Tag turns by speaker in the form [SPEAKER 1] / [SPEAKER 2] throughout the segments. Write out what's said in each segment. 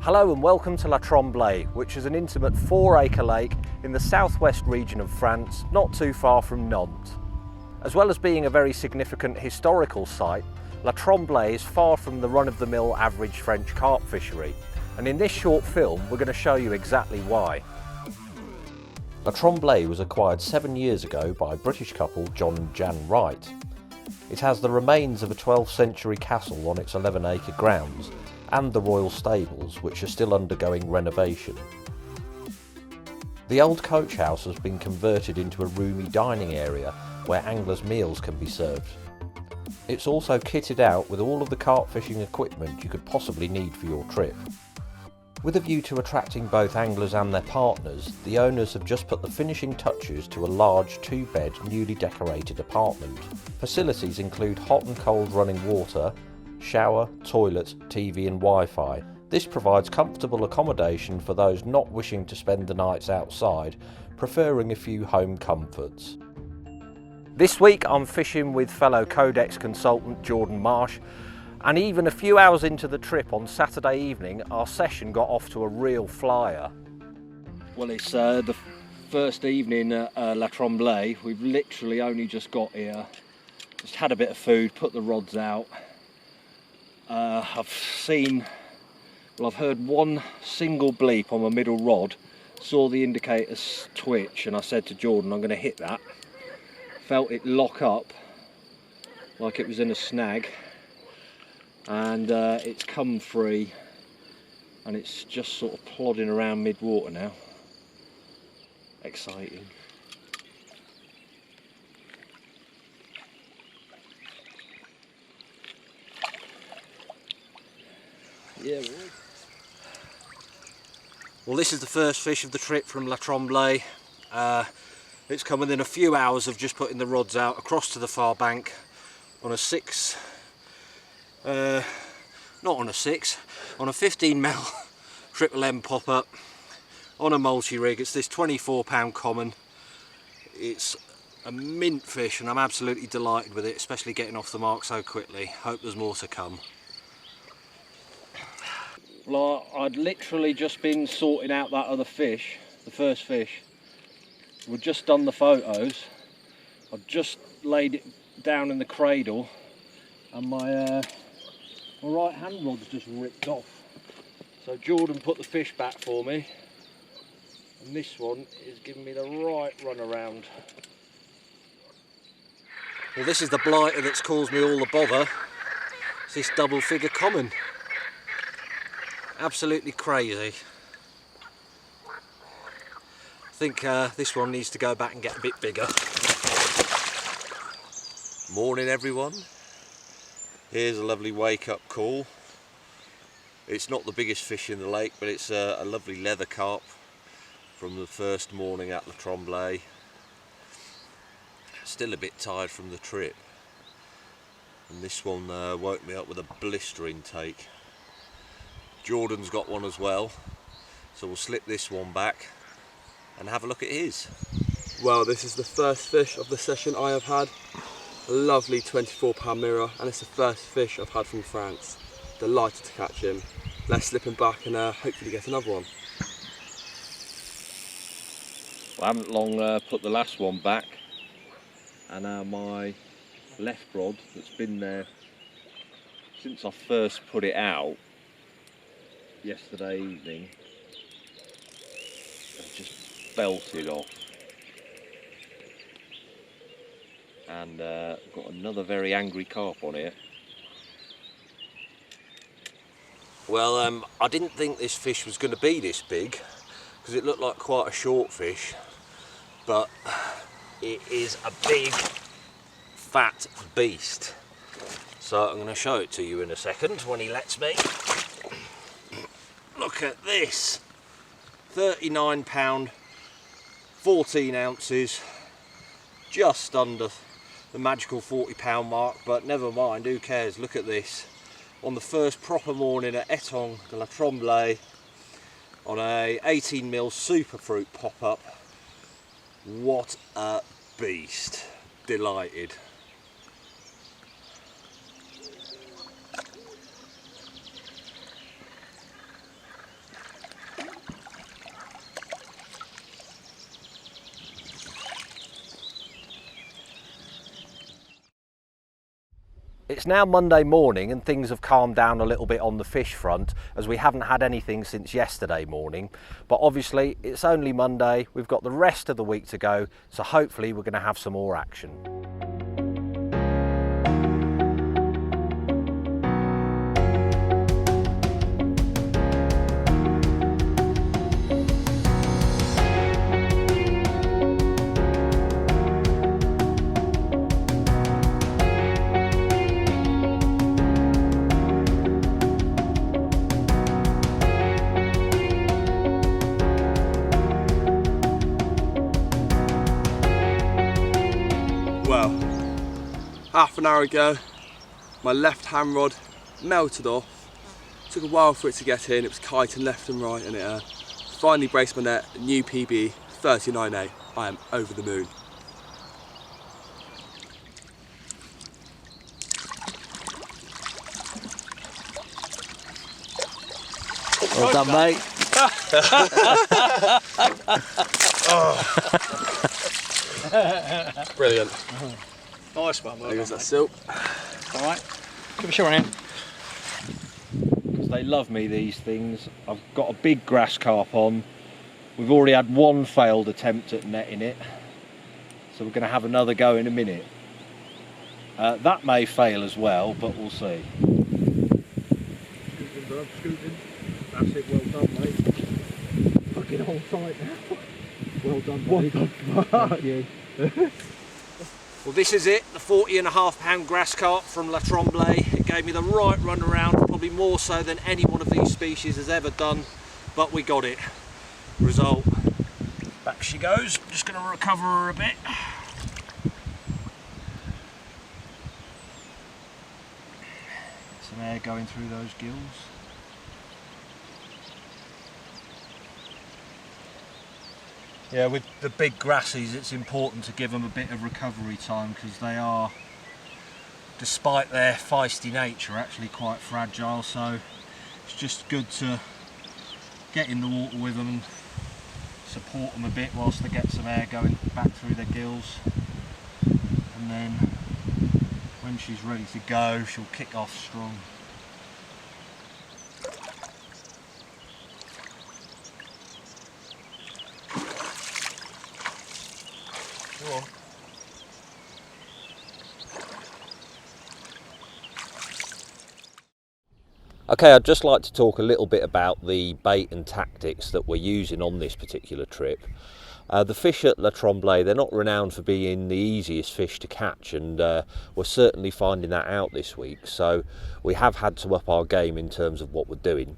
[SPEAKER 1] Hello and welcome to La Tremblaye, which is an intimate 4-acre lake in the southwest region of France, not too far from Nantes. As well as being a very significant historical site, La Tremblaye is far from the run-of-the-mill average French carp fishery, and in this short film we're going to show you exactly why. La Tremblaye was acquired 7 years ago by a British couple, John and Jan Wright. It has the remains of a 12th century castle on its 11-acre grounds and the royal stables, which are still undergoing renovation. The old coach house has been converted into a roomy dining area where anglers' meals can be served. It's also kitted out with all of the carp fishing equipment you could possibly need for your trip. With a view to attracting both anglers and their partners, the owners have just put the finishing touches to a large 2-bed newly decorated apartment. Facilities include hot and cold running water, shower, toilet, TV and Wi-Fi. This provides comfortable accommodation for those not wishing to spend the nights outside, preferring a few home comforts. This week I'm fishing with fellow Codex consultant Jordan Marsh, and even a few hours into the trip on Saturday evening our session got off to a real flyer. Well, it's the first evening at La Tremblaye. We've literally only just got here, just had a bit of food, put the rods out. I've heard one single bleep on my middle rod, saw the indicators twitch, and I said to Jordan, I'm going to hit that. Felt it lock up like it was in a snag, and it's come free and it's just sort of plodding around mid-water now. Exciting. Yeah, boy. Well, this is the first fish of the trip from La Tremblaye. It's come within a few hours of just putting the rods out across to the far bank on a 6, not on a 6, on a 15mm Triple M pop-up on a multi-rig. It's this 24-pound common. It's a mint fish and I'm absolutely delighted with it, especially getting off the mark so quickly. Hope there's more to come. Well, I'd literally just been sorting out that other fish, the first fish. We'd just done the photos. I've just laid it down in the cradle and my right hand rod's just ripped off. So Jordan put the fish back for me, and this one is giving me the right run around. Well, this is the blighter that's caused me all the bother. It's this double figure common. Absolutely crazy. I think this one needs to go back and get a bit bigger. Morning everyone. Here's a lovely wake up call. It's not the biggest fish in the lake, but it's a lovely leather carp from the first morning at La Tremblaye. Still a bit tired from the trip. And this one woke me up with a blistering take. Jordan's got one as well, so we'll slip this one back and have a look at his.
[SPEAKER 2] Well, this is the first fish of the session I have had. A lovely 24-pound mirror, and it's the first fish I've had from France. Delighted to catch him. Let's slip him back and hopefully get another one.
[SPEAKER 1] I haven't long put the last one back, and now my left rod that's been there since I first put it out yesterday evening has just belted off, and got another very angry carp on here. Well, I didn't think this fish was going to be this big because it looked like quite a short fish, but it is a big fat beast. So I'm going to show it to you in a second when he lets me. Look at this, 39 pound, 14 ounces, just under the magical 40 pound mark, but never mind, who cares, look at this. On the first proper morning at Étang de La Tremblaye, on a 18mm super fruit pop-up. What a beast, delighted. It's now Monday morning and things have calmed down a little bit on the fish front, as we haven't had anything since yesterday morning. But obviously it's only Monday, we've got the rest of the week to go, so hopefully we're going to have some more action.
[SPEAKER 2] Well, half an hour ago, my left hand rod melted off. Took a while for it to get in, it was kiting left and right, and it finally braced my net. New PB, 39.8. I am over the moon.
[SPEAKER 1] Well done, mate.
[SPEAKER 2] Brilliant.
[SPEAKER 3] Nice one, well
[SPEAKER 2] There goes
[SPEAKER 3] done,
[SPEAKER 2] that silk.
[SPEAKER 3] mate. Alright, give a shot in.
[SPEAKER 1] Because they love me, these things. I've got a big grass carp on. We've already had one failed attempt at netting it, so we're going to have another go in a minute. That may fail as well, but we'll see.
[SPEAKER 3] Scooting, bro, scooting. That's it, well done, mate. Fucking hold tight now. Well done, mate. Well done, thank you.
[SPEAKER 1] Well, this is it, the 40.5 pound grass carp from Tremblaye. It gave me the right run around, probably more so than any one of these species has ever done, but we got it. Result, back she goes. Just going to recover her a bit. Some air going through those gills. Yeah, with the big grassies it's important to give them a bit of recovery time, because they are, despite their feisty nature, actually quite fragile, so it's just good to get in the water with them and support them a bit whilst they get some air going back through their gills, and then when she's ready to go she'll kick off strong. Go on. Okay, I'd just like to talk a little bit about the bait and tactics that we're using on this particular trip. The fish at Tremblaye, they're not renowned for being the easiest fish to catch, and we're certainly finding that out this week, so we have had to up our game in terms of what we're doing.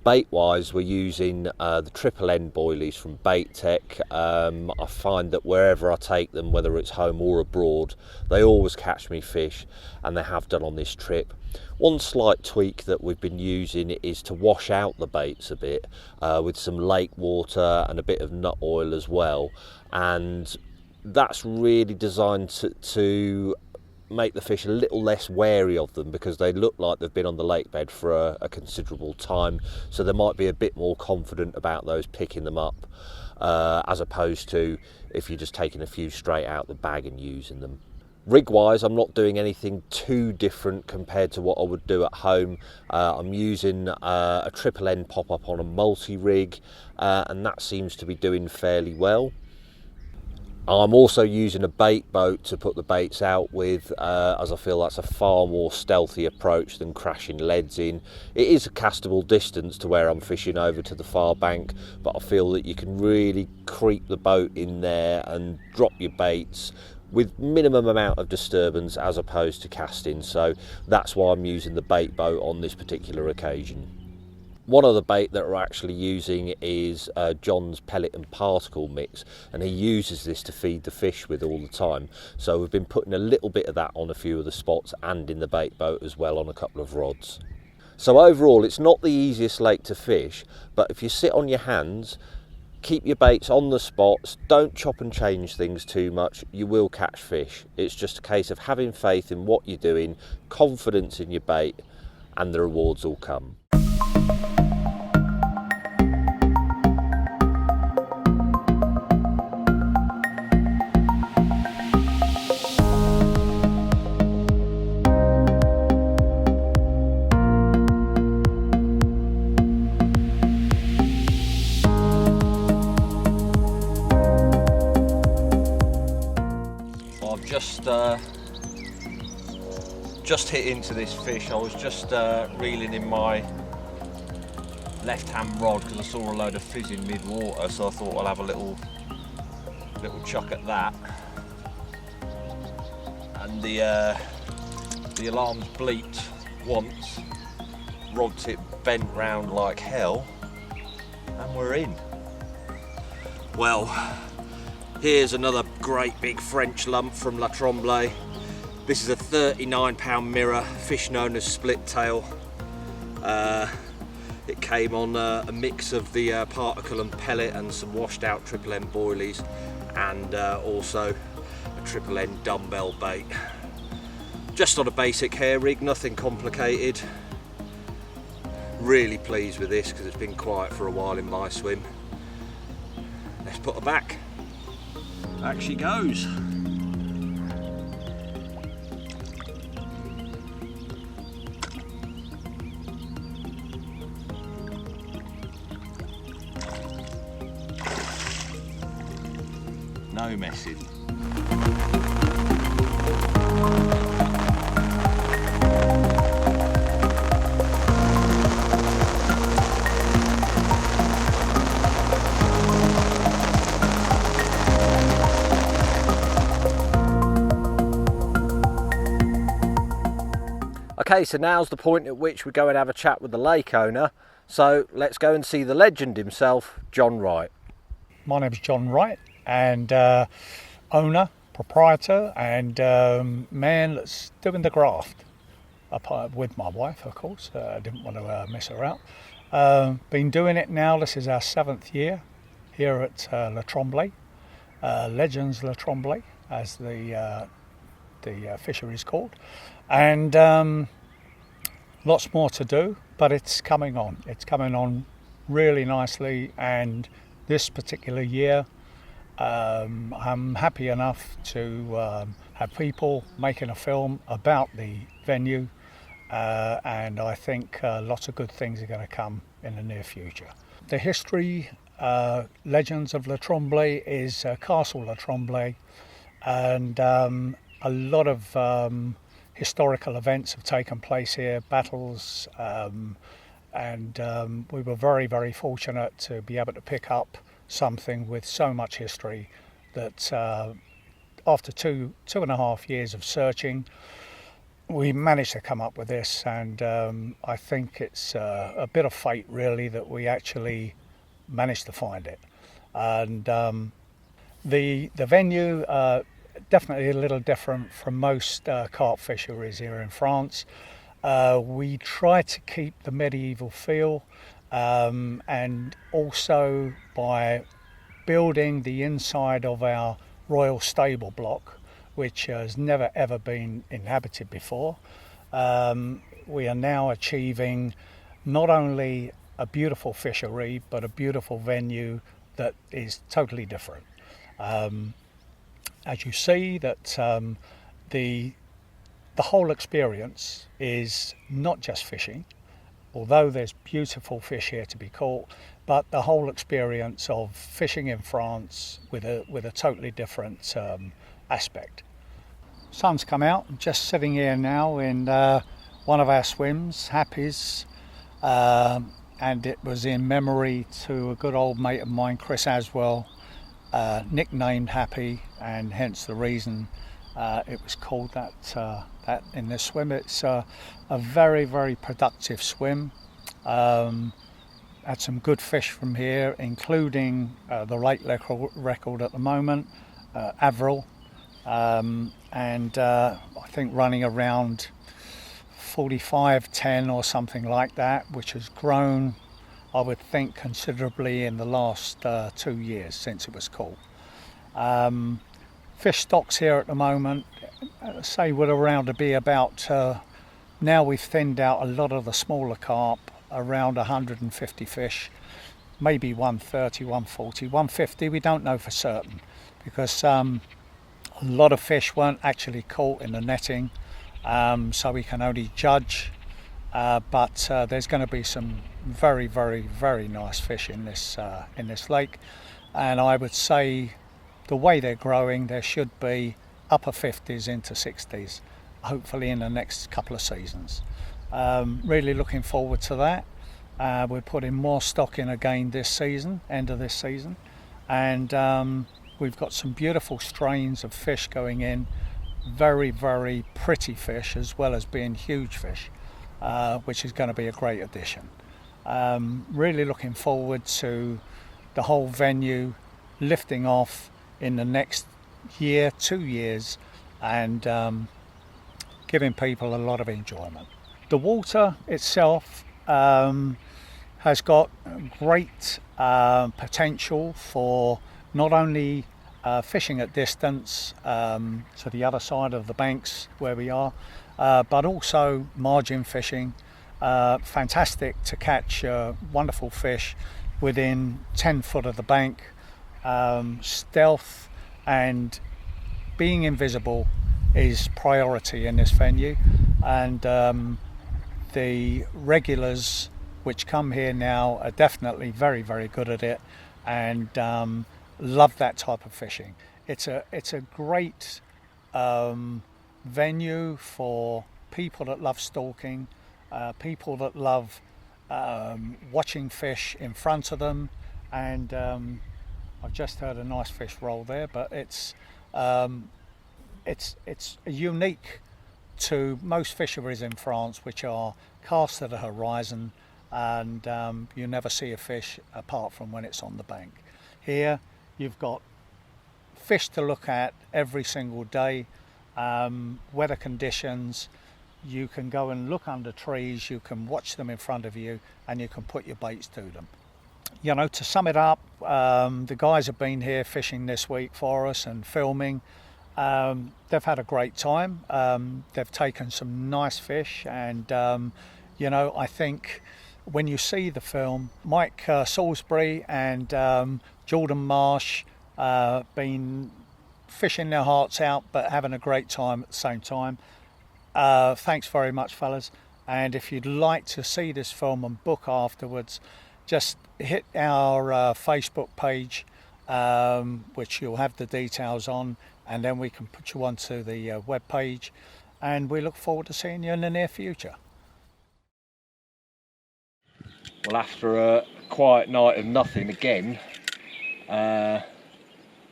[SPEAKER 1] Bait wise, we're using the triple end boilies from Bait Tech. I find that wherever I take them, whether it's home or abroad, they always catch me fish, and they have done on this trip. One slight tweak that we've been using is to wash out the baits a bit with some lake water and a bit of nut oil as well, and that's really designed to make the fish a little less wary of them, because they look like they've been on the lake bed for a considerable time, so they might be a bit more confident about those picking them up, as opposed to if you're just taking a few straight out the bag and using them. Rig wise, I'm not doing anything too different compared to what I would do at home. I'm using a triple end pop up on a multi-rig, and that seems to be doing fairly well. I'm also using a bait boat to put the baits out with, as I feel that's a far more stealthy approach than crashing leads in. It is a castable distance to where I'm fishing over to the far bank, but I feel that you can really creep the boat in there and drop your baits with minimum amount of disturbance as opposed to casting, so that's why I'm using the bait boat on this particular occasion. One of the bait that we're actually using is John's pellet and particle mix, and he uses this to feed the fish with all the time, so we've been putting a little bit of that on a few of the spots and in the bait boat as well on a couple of rods. So overall it's not the easiest lake to fish, but if you sit on your hands, keep your baits on the spots, don't chop and change things too much, you will catch fish. It's just a case of having faith in what you're doing, confidence in your bait, and the rewards will come. just hit into this fish. I was just reeling in my left-hand rod because I saw a load of fizzing mid-water, so I thought I'll have a little chuck at that. And the alarm's bleeped once, rod tip bent round like hell, and we're in. Well, here's another great big French lump from La Tremblaye. This is a 39-pound mirror, fish known as Splittail. It came on a mix of the particle and pellet and some washed out triple end boilies, and also a triple end dumbbell bait. Just on a basic hair rig, nothing complicated. Really pleased with this because it's been quiet for a while in my swim. Let's put her back. Back she goes. No messing. Okay, so now's the point at which we go and have a chat with the lake owner. So let's go and see the legend himself, John Wright.
[SPEAKER 4] My name's John Wright, and owner, proprietor, and man that's doing the graft. With my wife, of course. I didn't want to mess her out. Been doing it now. This is our 7th year here at La Tremblaye, Legends La Tremblaye, as the fishery is called, and lots more to do, but it's coming on. It's coming on really nicely, and this particular year I'm happy enough to have people making a film about the venue, and I think lots of good things are going to come in the near future. The history, Legends of La Tremblaye, is Castle La Tremblaye, and a lot of historical events have taken place here, battles, and we were very, very fortunate to be able to pick up something with so much history that after two and a half years of searching, we managed to come up with this, and I think it's a bit of fate really that we actually managed to find it. And the venue, definitely a little different from most carp fisheries here in France. We try to keep the medieval feel, and also by building the inside of our royal stable block, which has never ever been inhabited before. We are now achieving not only a beautiful fishery but a beautiful venue that is totally different. As you see, that the whole experience is not just fishing, although there's beautiful fish here to be caught, but the whole experience of fishing in France with a totally different aspect. Sun's come out. I'm just sitting here now in one of our swims, Happy's, and it was in memory to a good old mate of mine, Chris Aswell, nicknamed Happy, and hence the reason it was called that in this swim. It's a very, very productive swim. Had some good fish from here, including the lake record at the moment, Avril, and I think running around 45-10 or something like that, which has grown, I would think, considerably in the last 2 years since it was caught. Fish stocks here at the moment, say would around to be about, now we've thinned out a lot of the smaller carp, around 150 fish, maybe 130, 140, 150, we don't know for certain, because a lot of fish weren't actually caught in the netting, so we can only judge, but there's going to be some very, very, very nice fish in this lake, and I would say the way they're growing, there should be upper 50s into 60s, hopefully in the next couple of seasons. Really looking forward to that. We're putting more stock in again this season, end of this season, and we've got some beautiful strains of fish going in, very, very pretty fish as well as being huge fish, which is going to be a great addition. Really looking forward to the whole venue lifting off in the next year, 2 years, and giving people a lot of enjoyment. The water itself has got great potential for not only fishing at distance to the other side of the banks where we are, but also margin fishing. Fantastic to catch wonderful fish within 10 foot of the bank. Stealth and being invisible is priority in this venue, and the regulars which come here now are definitely very, very good at it, and love that type of fishing. It's a great venue for people that love stalking, people that love watching fish in front of them, and I've just heard a nice fish roll there, but it's unique to most fisheries in France, which are cast to the horizon, and you never see a fish apart from when it's on the bank. Here you've got fish to look at every single day, weather conditions, you can go and look under trees, you can watch them in front of you, and you can put your baits to them. You know, to sum it up, the guys have been here fishing this week for us and filming. They've had a great time. They've taken some nice fish, and you know, I think when you see the film, Mike Salisbury and Jordan Marsh been fishing their hearts out but having a great time at the same time. Thanks very much, fellas, and if you'd like to see this film and book afterwards, just hit our Facebook page, which you'll have the details on, and then we can put you onto the web page, and we look forward to seeing you in the near future.
[SPEAKER 1] Well, after a quiet night of nothing again,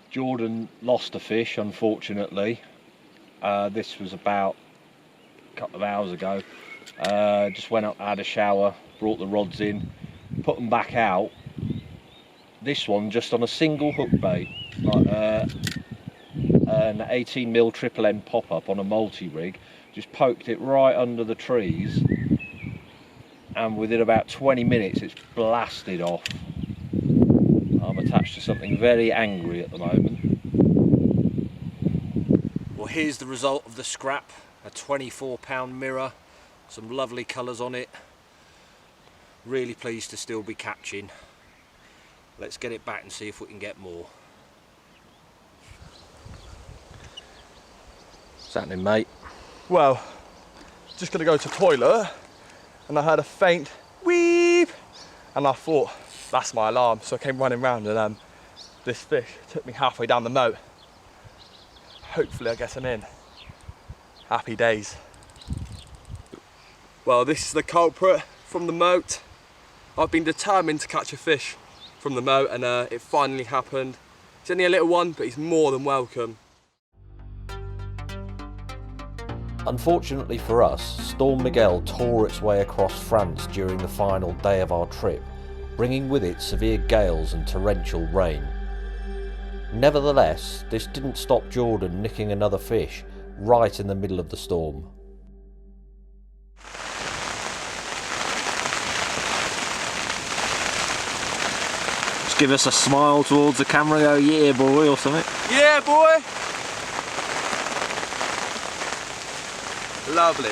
[SPEAKER 1] Jordan lost a fish, unfortunately. This was about a couple of hours ago. Just went up, had a shower, brought the rods in, put them back out. This one just on a single hook bait, like an 18mm triple M pop-up on a multi-rig, just poked it right under the trees, and within about 20 minutes it's blasted off. I'm attached to something very angry at the moment. Well, here's the result of the scrap, a 24-pound mirror, some lovely colours on it. Really pleased to still be catching. Let's get it back and see if we can get more. What's happening, mate?
[SPEAKER 2] Well, just gonna go to the toilet, and I heard a faint weep, and I thought, that's my alarm, so I came running round, and this fish took me halfway down the moat. Hopefully I get him in. Happy days. Well, this is the culprit from the moat. I've been determined to catch a fish from the moat, and it finally happened. It's only a little one, but he's more than welcome.
[SPEAKER 1] Unfortunately for us, Storm Miguel tore its way across France during the final day of our trip, bringing with it severe gales and torrential rain. Nevertheless, this didn't stop Jordan nicking another fish right in the middle of the storm. Just give us a smile towards the camera, go, yeah boy, or something.
[SPEAKER 2] Yeah, boy! Lovely.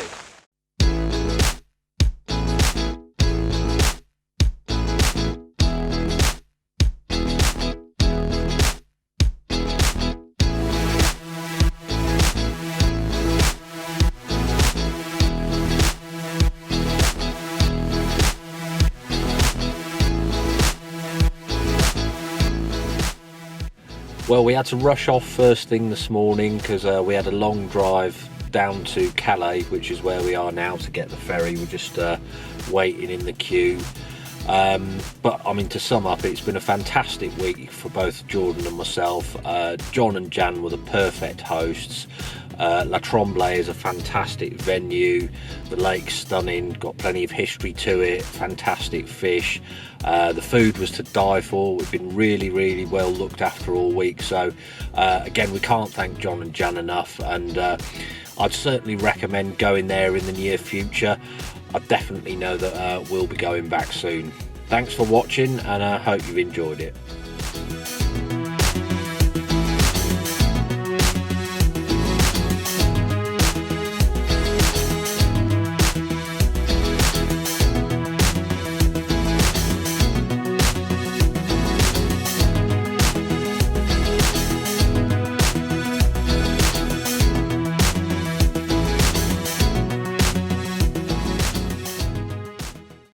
[SPEAKER 1] Well, we had to rush off first thing this morning because we had a long drive down to Calais, which is where we are now, to get the ferry. We're just waiting in the queue. But I mean, to sum up, it's been a fantastic week for both Jordan and myself. John and Jan were the perfect hosts. La Tremblaye is a fantastic venue. The lake's stunning, got plenty of history to it, fantastic fish. The food was to die for. We've been really well looked after all week. So again, we can't thank John and Jan enough, and I'd certainly recommend going there in the near future. I definitely know that we'll be going back soon. Thanks for watching, and I hope you've enjoyed it.